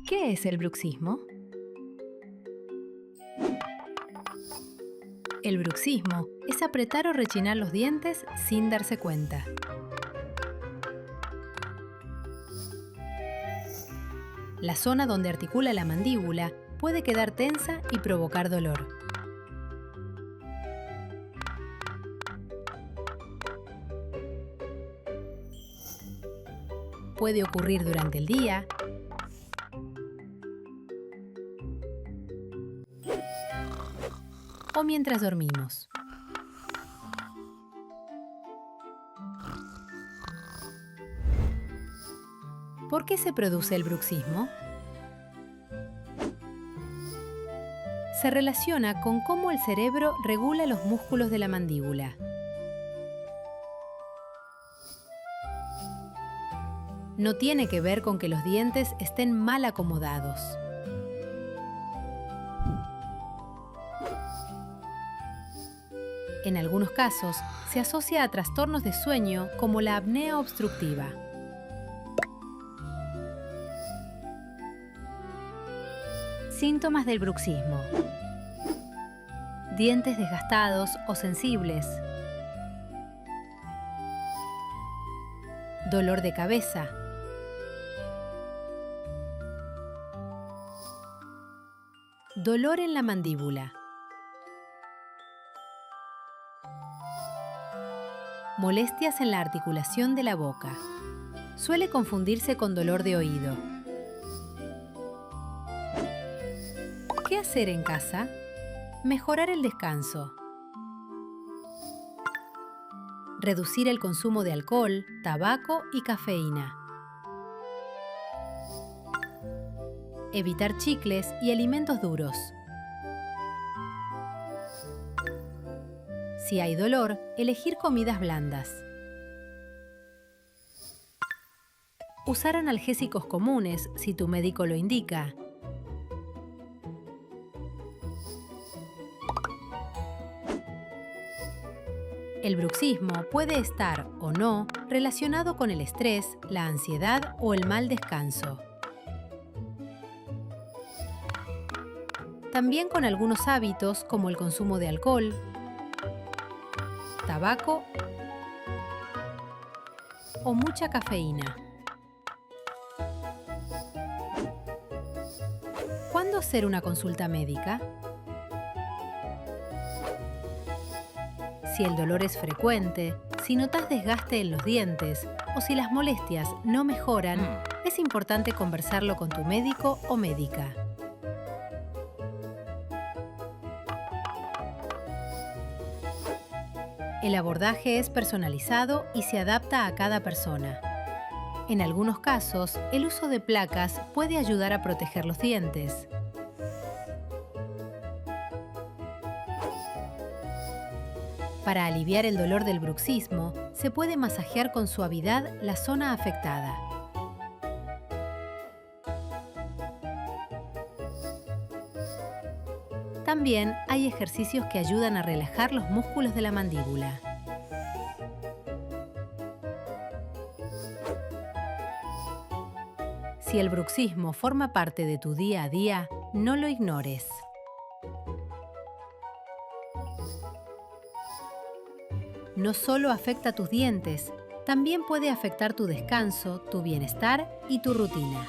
¿Qué es el bruxismo? El bruxismo es apretar o rechinar los dientes sin darse cuenta. La zona donde articula la mandíbula puede quedar tensa y provocar dolor. Puede ocurrir durante el día o mientras dormimos. ¿Por qué se produce el bruxismo? Se relaciona con cómo el cerebro regula los músculos de la mandíbula. No tiene que ver con que los dientes estén mal acomodados. En algunos casos, se asocia a trastornos de sueño como la apnea obstructiva. Síntomas del bruxismo: dientes desgastados o sensibles, dolor de cabeza, dolor en la mandíbula, molestias en la articulación de la boca. Suele confundirse con dolor de oído. ¿Qué hacer en casa? Mejorar el descanso. Reducir el consumo de alcohol, tabaco y cafeína. Evitar chicles y alimentos duros. Si hay dolor, elegir comidas blandas. Usar analgésicos comunes si tu médico lo indica. El bruxismo puede estar o no relacionado con el estrés, la ansiedad o el mal descanso. También con algunos hábitos como el consumo de alcohol, tabaco o mucha cafeína. ¿Cuándo hacer una consulta médica? Si el dolor es frecuente, si notas desgaste en los dientes o si las molestias no mejoran, es importante conversarlo con tu médico o médica. El abordaje es personalizado y se adapta a cada persona. En algunos casos, el uso de placas puede ayudar a proteger los dientes. Para aliviar el dolor del bruxismo, se puede masajear con suavidad la zona afectada. También hay ejercicios que ayudan a relajar los músculos de la mandíbula. Si el bruxismo forma parte de tu día a día, no lo ignores. No solo afecta tus dientes, también puede afectar tu descanso, tu bienestar y tu rutina.